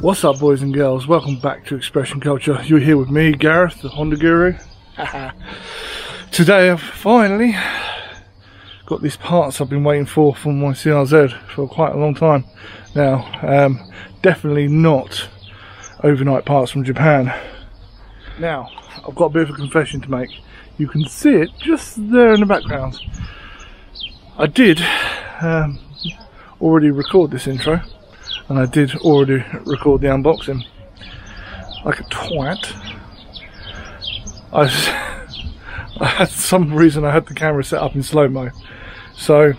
What's up, boys and girls? Welcome back to Expression Culture. You're here with me, Gareth, the Honda Guru. Today I've finally got these parts I've been waiting for my CRZ for quite a long time now. Definitely not overnight parts from Japan. Now, I've got a bit of a confession to make. You can see it just there in the background. I did already record this intro, and I did already record the unboxing. Like a twat. I had some reason I had the camera set up in slow-mo. So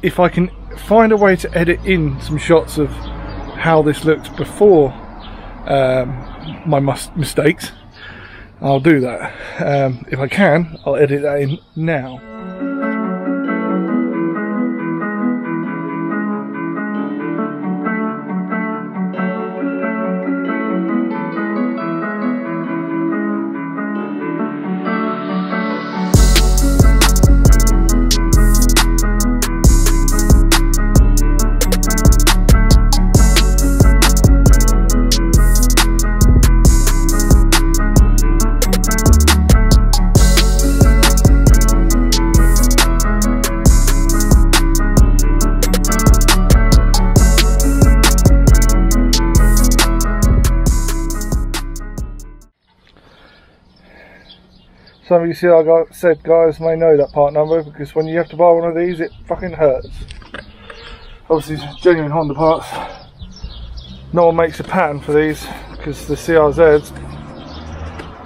if I can find a way to edit in some shots of how this looked before my mistakes, I'll do that. If I can, I'll edit that in now. Some of you see, I said, guys may know that part number, because when you have to buy one of these, it fucking hurts. Obviously, genuine Honda parts. No one makes a pattern for these, because the CRZs,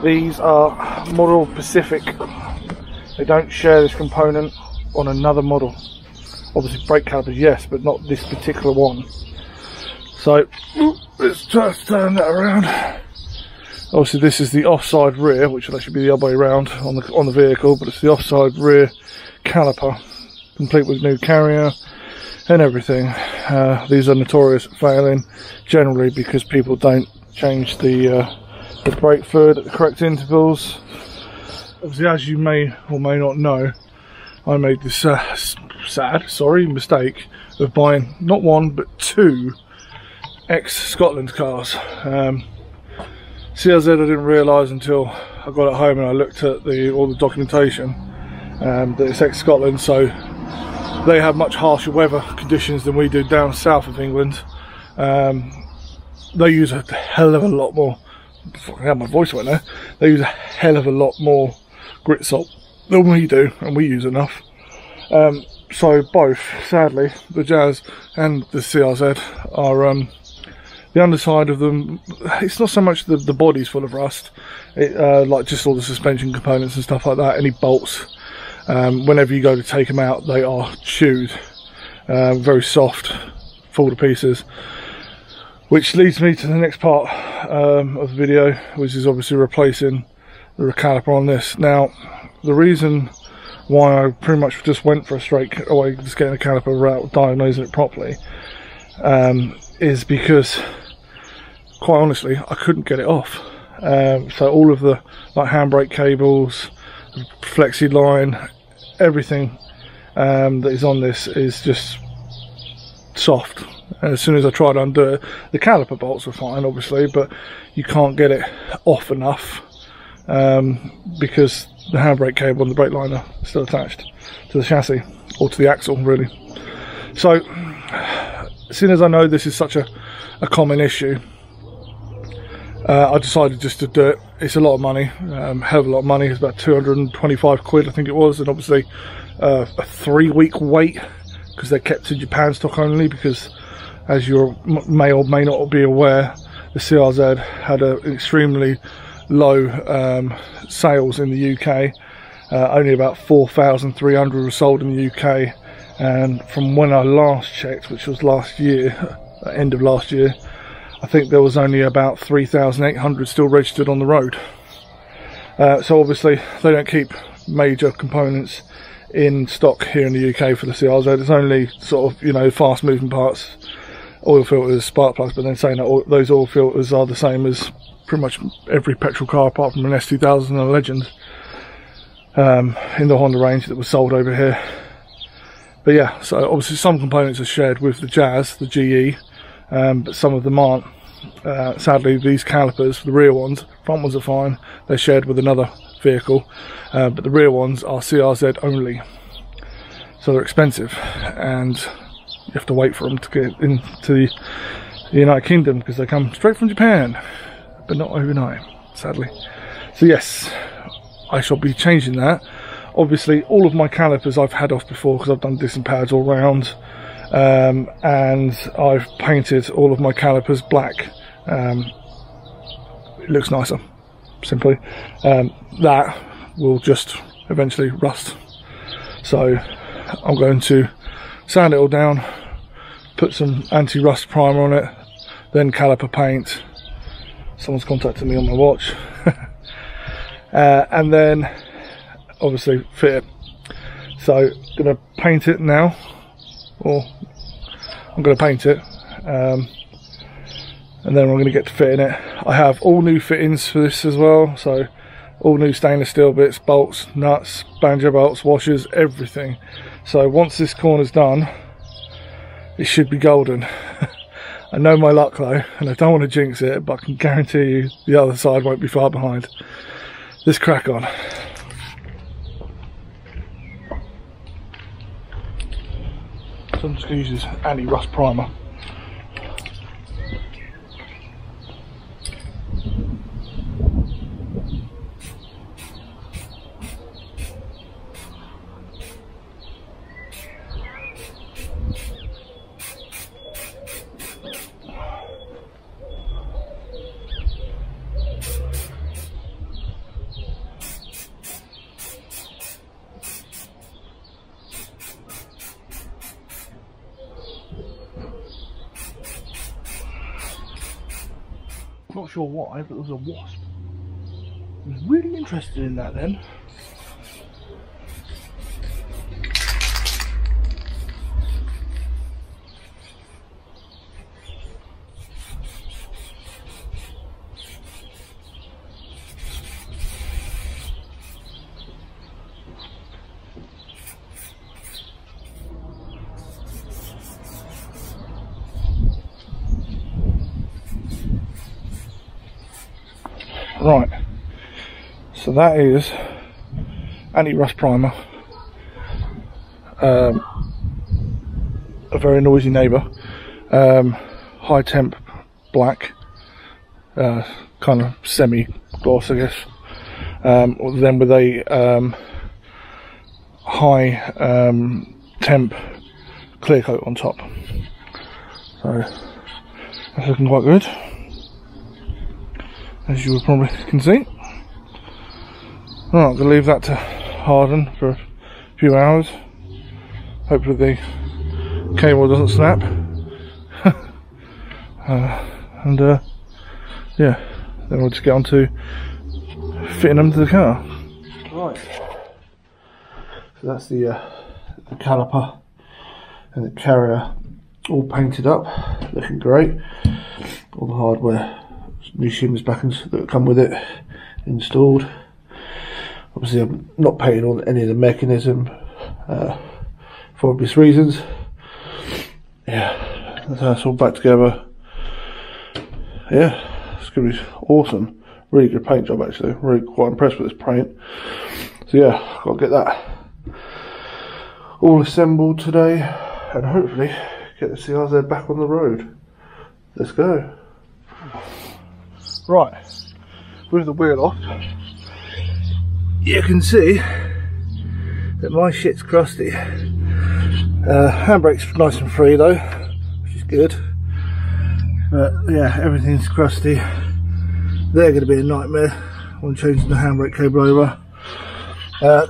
these are model specific. They don't share this component on another model. Obviously, brake calipers, yes, but not this particular one. So, let's just turn that around. Obviously this is the offside rear, which will actually be the other way around on the vehicle, but it's the offside rear caliper, complete with new carrier and everything. These are notorious for failing, generally because people don't change the brake fluid at the correct intervals. Obviously, as you may or may not know, I made this mistake of buying not one but two ex-Scotland cars. CRZ I didn't realise until I got it home and I looked at all the documentation that it's ex-Scotland, so they have much harsher weather conditions than we do down south of England. They use a hell of a lot more, my voice went there, they use a hell of a lot more grit salt than we do, and we use enough. So both, sadly, the Jazz and the CRZ are the underside of them, it's not so much the body's full of rust, like just all the suspension components and stuff like that. Any bolts, whenever you go to take them out, they are chewed, very soft, fall to pieces. Which leads me to the next part of the video, which is obviously replacing the caliper on this. Now, the reason why I pretty much just went for a straight away, just getting a caliper without diagnosing it properly, is because, quite honestly, I couldn't get it off. So all of the handbrake cables, flexi line, everything that is on this is just soft. And as soon as I tried to undo it, the caliper bolts were fine, obviously, but you can't get it off enough because the handbrake cable and the brake line are still attached to the chassis, or to the axle, really. So, as soon as I know this is such a common issue, I decided just to do it. It's a lot of money, hell of a lot of money. It's about 225 quid, I think it was, and obviously a 3-week wait, because they're kept in Japan stock only, because as you may or may not be aware, the CRZ had an extremely low sales in the UK. Only about 4,300 were sold in the UK. And from when I last checked, which was last year, end of last year, I think there was only about 3,800 still registered on the road. So obviously they don't keep major components in stock here in the UK for the CRZ. It's only sort of, you know, fast moving parts, oil filters, spark plugs, but then saying that those oil filters are the same as pretty much every petrol car apart from an S2000 and a Legend in the Honda range that was sold over here. But yeah, so obviously some components are shared with the Jazz, the GE, but some of them aren't. Sadly, these calipers, the rear ones, front ones are fine, they're shared with another vehicle, but the rear ones are CRZ only, so they're expensive, and you have to wait for them to get into the United Kingdom because they come straight from Japan, but not overnight, sadly. So yes, I shall be changing that. Obviously, all of my calipers I've had off before because I've done disc and pads all round, and I've painted all of my calipers black. It looks nicer, simply. That will just eventually rust, so I'm going to sand it all down, put some anti-rust primer on it, then caliper paint. Someone's contacted me on my watch. And then obviously fit it. So I'm going to paint it now, or I'm going to paint it, and then I'm going to get to fitting it. I have all new fittings for this as well, so all new stainless steel bits, bolts, nuts, banjo bolts, washers, everything. So once this corner's done, it should be golden. I know my luck though, and I don't want to jinx it, but I can guarantee you the other side won't be far behind. Let's crack on. So I'm just going to use this anti-rust primer. Not sure why, but there was a wasp. I was really interested in that then. Right, so that is anti-rust primer, a very noisy neighbour, high temp black, kind of semi gloss I guess, then with a high temp clear coat on top. So that's looking quite good, as you probably can see. Right, I'm going to leave that to harden for a few hours. Hopefully the cable doesn't snap. Yeah, then we'll just get on to fitting them to the car. Right, so that's the caliper and the carrier all painted up, looking great. All the hardware, new shimmers back that come with it installed. Obviously I'm not painting on any of the mechanism for obvious reasons. Yeah, that's all back together. Yeah, it's going to be awesome. Really good paint job actually. Really quite impressed with this paint. So yeah, got to get that all assembled today and hopefully get the CRZ back on the road. Let's go. Right, with the wheel off, you can see that my shit's crusty. Handbrake's nice and free though, which is good. But yeah, everything's crusty. They're going to be a nightmare when changing the handbrake cable over.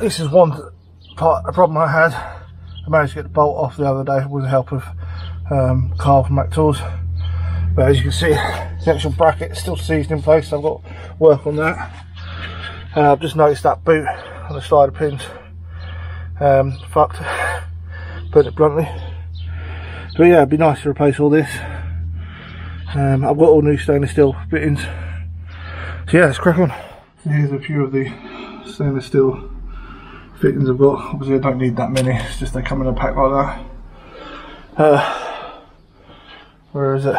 This is one part, a problem I had. I managed to get the bolt off the other day with the help of Carl from Mac Tools. But as you can see, the actual bracket is still seized in place, so I've got to work on that. I've just noticed that boot on the slider pins fucked, put it bluntly. But yeah, it'd be nice to replace all this. I've got all new stainless steel fittings. So yeah, let's crack on. So here's a few of the stainless steel fittings I've got. Obviously I don't need that many, it's just they come in a pack like that. Where is it?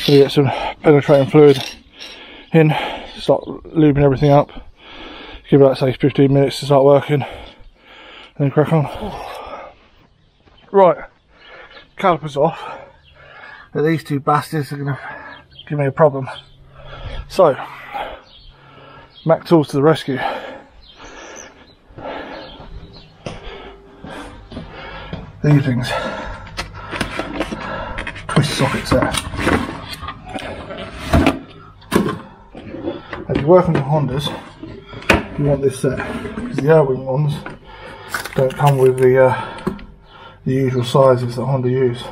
So you get some penetrating fluid in, start lubing everything up. Give it like say 15 minutes to start working, and then crack on. Right, caliper's off, but these two bastards are going to give me a problem. So, Mac Tools to the rescue. These things, twist sockets there. If you're working with Hondas, you want this set, because the Airwing ones don't come with the usual sizes that Honda use.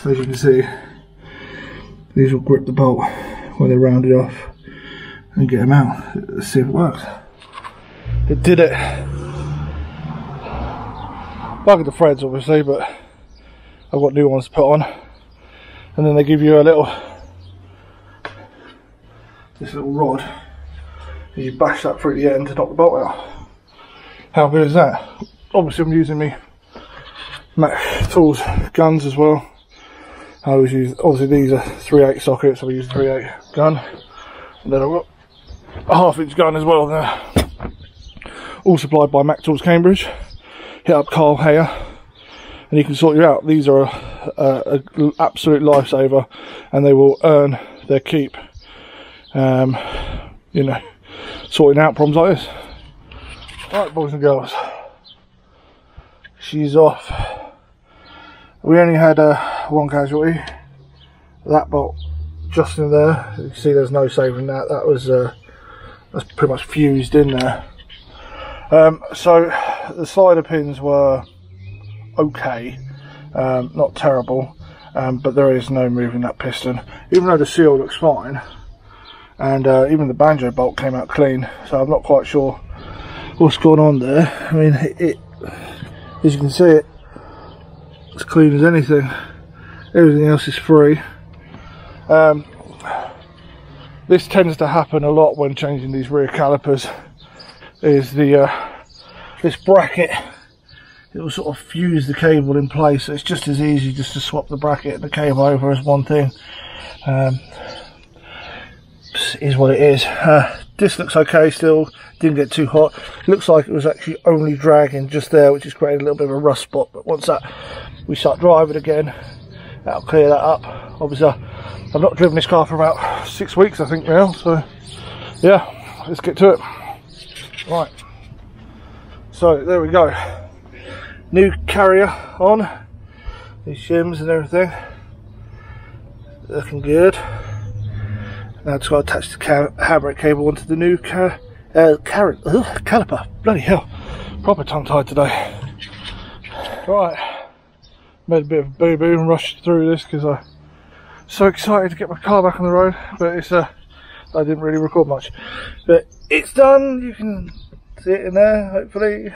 So as you can see, these will grip the bolt when they're rounded off and get them out. Let's see if it works. It did it. Buggered the threads obviously, but I've got new ones to put on. And then they give you a little, this little rod, and you bash that through the end to knock the bolt out. How good is that? Obviously I'm using me Mac Tools guns as well. I always use, obviously these are 3/8 sockets, so we use the 3/8 gun. And then I've got a 1/2 inch gun as well there. All supplied by Mac Tools Cambridge. Hit up Carl Hayer and he can sort you out. These are an absolute lifesaver, and they will earn their keep. You know, sorting out problems like this. Right, boys and girls, she's off. We only had one casualty. That bolt just in there. You can see there's no saving that. That was that's pretty much fused in there. So the slider pins were okay, not terrible, but there is no moving that piston. Even though the seal looks fine, and even the banjo bolt came out clean. So I'm not quite sure what's going on there. I mean, it as you can see, it's clean as anything. Everything else is free. This tends to happen a lot when changing these rear calipers. Is the this bracket, it will sort of fuse the cable in place. So it's just as easy just to swap the bracket and the cable over as one thing. Is what it is. This looks okay still, didn't get too hot. Looks like it was actually only dragging just there, which is creating a little bit of a rust spot. But once that we start driving again, that'll clear that up. Obviously I've not driven this car for about 6 weeks I think now, so yeah, let's get to it. Right, so there we go. New carrier on, these shims and everything, looking good. Now I've just got to attach the handbrake cable onto the new caliper. Bloody hell, proper tongue tied today. Right, made a bit of a boo boo and rushed through this because I'm so excited to get my car back on the road, but it's I didn't really record much, but it's done. You can see it in there hopefully.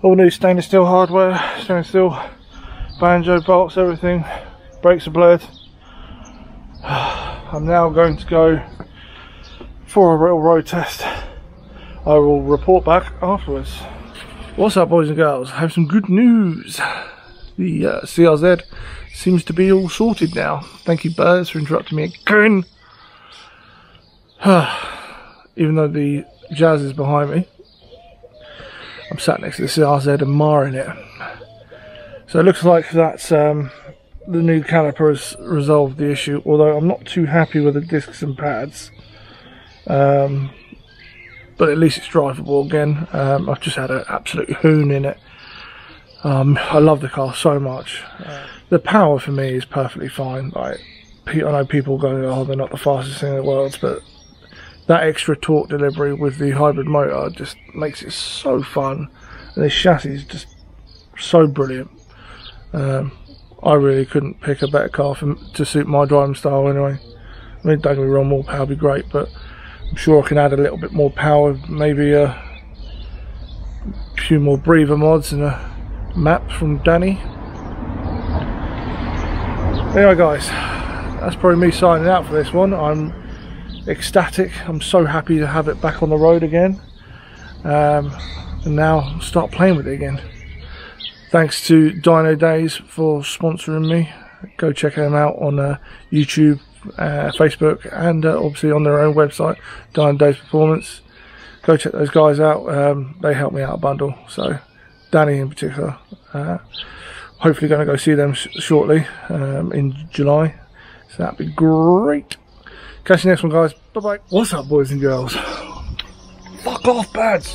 All new stainless steel hardware, stainless steel banjo bolts, everything. Brakes are bled. I'm now going to go for a real road test. I will report back afterwards. What's up, boys and girls? I have some good news. The CRZ seems to be all sorted now. Thank you, birds, for interrupting me again. Even though the Jazz is behind me, I'm sat next to the CRZ admiring it. So it looks like that's the new caliper has resolved the issue, although I'm not too happy with the discs and pads. But at least it's drivable again. I've just had an absolute hoon in it. I love the car so much. The power for me is perfectly fine. Like, I know people going, oh, they're not the fastest thing in the world, but that extra torque delivery with the hybrid motor just makes it so fun. And this chassis is just so brilliant. I really couldn't pick a better car to suit my driving style anyway. I mean, don't get me wrong, more power would be great, but I'm sure I can add a little bit more power, maybe a few more breather mods and a map from Danny. Anyway guys, that's probably me signing out for this one. I'm ecstatic. I'm so happy to have it back on the road again, and now start playing with it again. Thanks to Dynodaze for sponsoring me. Go check them out on YouTube, Facebook, and obviously on their own website, Dynodaze Performance. Go check those guys out. They helped me out a bundle. So Danny in particular. Hopefully going to go see them shortly in July. So that'd be great. Catch you next one, guys. Bye bye. What's up, boys and girls? Fuck off, bads.